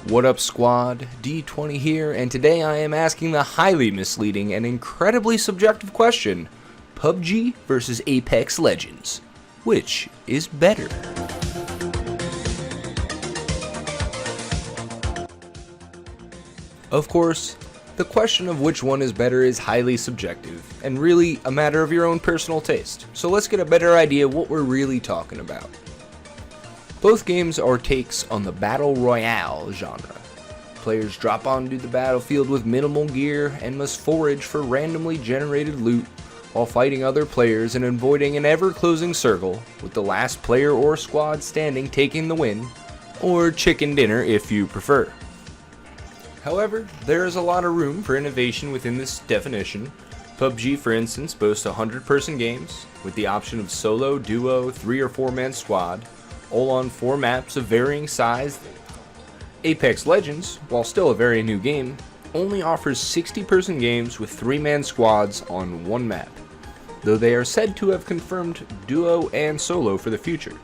What up, squad? D20 here, and today I am asking the highly misleading and incredibly subjective question: PubG versus Apex Legends. Which is better? Of course, the question of which one is better is highly subjective, and really a matter of your own personal taste. So let's get a better idea of what we're really talking about. Both games are takes on the Battle Royale genre. Players drop onto the battlefield with minimal gear and must forage for randomly generated loot while fighting other players and avoiding an ever-closing circle, with the last player or squad standing taking the win, or chicken dinner if you prefer. However, there is a lot of room for innovation within this definition. PubG, for instance, boasts 100-person games, with the option of solo, duo, 3 or 4-man squad, all on 4 maps of varying size. Apex Legends, while still a very new game, only offers 60-person games with 3-man squads on 1 map, though they are said to have confirmed duo and solo for the future.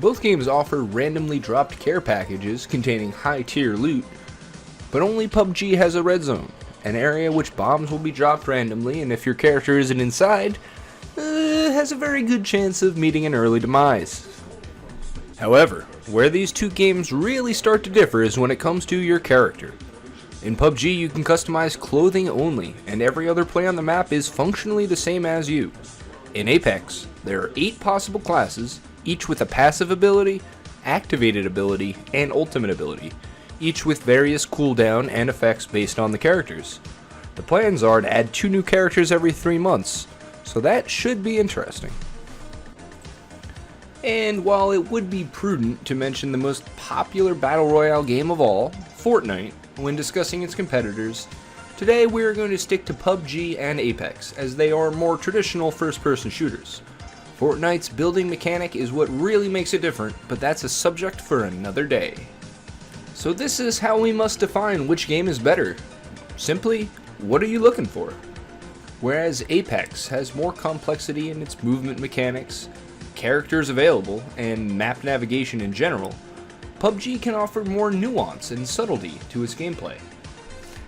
Both games offer randomly dropped care packages containing high-tier loot, but only PubG has a red zone, an area which bombs will be dropped randomly, and if your character isn't inside, has a very good chance of meeting an early demise. However, where these two games really start to differ is when it comes to your character. In PubG, you can customize clothing only, and every other player on the map is functionally the same as you. In Apex, there are 8 possible classes, each with a passive ability, activated ability, and ultimate ability, each with various cooldown and effects based on the characters. The plans are to add 2 new characters every 3 months, so that should be interesting. And while it would be prudent to mention the most popular battle royale game of all, Fortnite, when discussing its competitors, today we are going to stick to PubG and Apex, as they are more traditional first-person shooters. Fortnite's building mechanic is what really makes it different, but that's a subject for another day. So this is how we must define which game is better. Simply, what are you looking for? Whereas Apex has more complexity in its movement mechanics, characters available, and map navigation in general, PubG can offer more nuance and subtlety to its gameplay.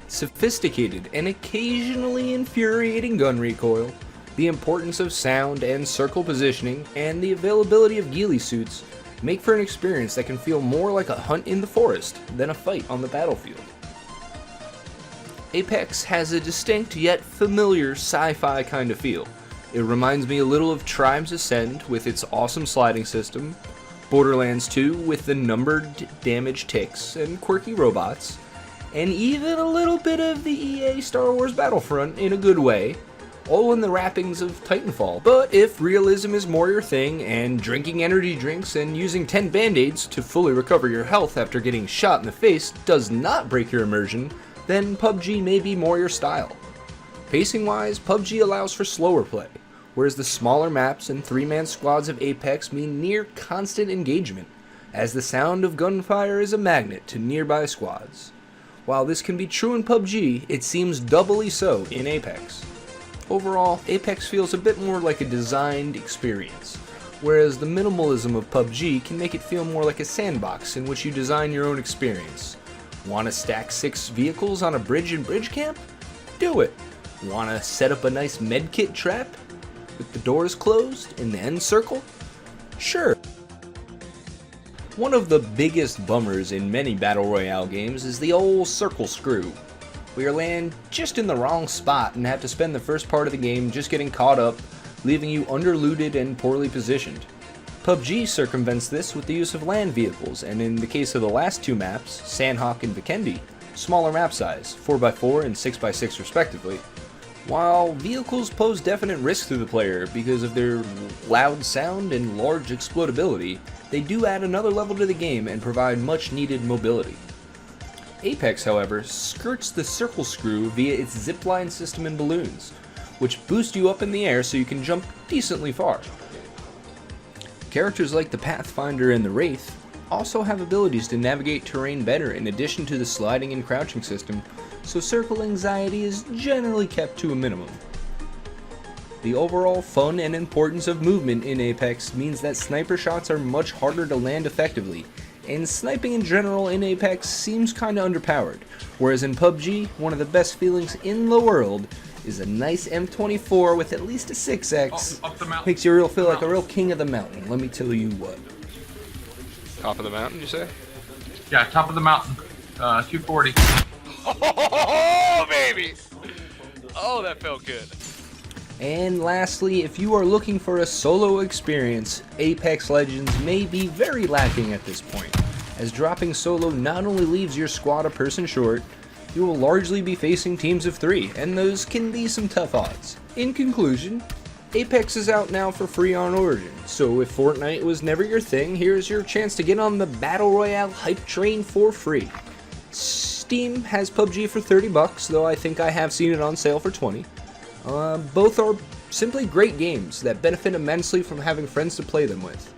Sophisticated and occasionally infuriating gun recoil, the importance of sound and circle positioning, and the availability of ghillie suits make for an experience that can feel more like a hunt in the forest than a fight on the battlefield. Apex has a distinct yet familiar sci-fi kind of feel. It reminds me a little of Tribes Ascend with its awesome sliding system, Borderlands 2 with the numbered damage ticks and quirky robots, and even a little bit of the EA Star Wars Battlefront in a good way, all in the wrappings of Titanfall. But if realism is more your thing, and drinking energy drinks and using 10 band-aids to fully recover your health after getting shot in the face does not break your immersion, then PubG may be more your style. Pacing-wise, PubG allows for slower play, whereas the smaller maps and 3-man squads of Apex mean near constant engagement, as the sound of gunfire is a magnet to nearby squads. While this can be true in PubG, it seems doubly so in Apex. Overall, Apex feels a bit more like a designed experience, whereas the minimalism of PubG can make it feel more like a sandbox in which you design your own experience. Want to stack 6 vehicles on a bridge in Bridge Camp? Do it! Want to set up a nice medkit trap with the doors closed in the end circle? Sure. One of the biggest bummers in many battle royale games is the old circle screw, where you land just in the wrong spot and have to spend the first part of the game just getting caught up, leaving you underlooted and poorly positioned. PubG circumvents this with the use of land vehicles, and in the case of the last 2 maps, Sandhawk and Vikendi, smaller map size, 4x4 and 6x6 respectively. While vehicles pose definite risk to the player because of their loud sound and large explodability, they do add another level to the game and provide much needed mobility. Apex, however, skirts the circle screw via its zipline system and balloons, which boost you up in the air so you can jump decently far. Characters like the Pathfinder and the Wraith also have abilities to navigate terrain better in addition to the sliding and crouching system, so circle anxiety is generally kept to a minimum. The overall fun and importance of movement in Apex means that sniper shots are much harder to land effectively, and sniping in general in Apex seems kinda underpowered, whereas in PubG, one of the best feelings in the world is a nice M24 with at least a 6x. Up the mountain. Makes you feel like a real king of the mountain, let me tell you what. Top of the mountain, you say? Yeah, top of the mountain. 240. Oh, baby! Oh, that felt good. And lastly, if you are looking for a solo experience, Apex Legends may be very lacking at this point, as dropping solo not only leaves your squad a person short, you will largely be facing teams of 3, and those can be some tough odds. In conclusion, Apex is out now for free on Origin, so if Fortnite was never your thing, here's your chance to get on the Battle Royale hype train for free. Steam has PUBG for $30, though I think I have seen it on sale for $20. Both are simply great games that benefit immensely from having friends to play them with.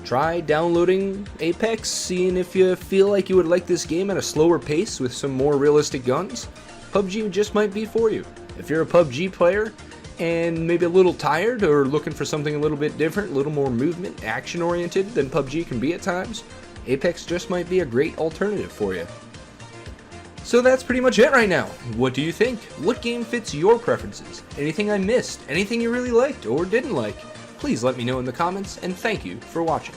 Try downloading Apex, seeing if you feel like you would like this game at a slower pace with some more realistic guns. PUBG just might be for you. If you're a PUBG player and maybe a little tired or looking for something a little bit different, a little more movement, action-oriented than PUBG can be at times, Apex just might be a great alternative for you. So that's pretty much it right now. What do you think? What game fits your preferences? Anything I missed? Anything you really liked or didn't like? Please let me know in the comments, and thank you for watching.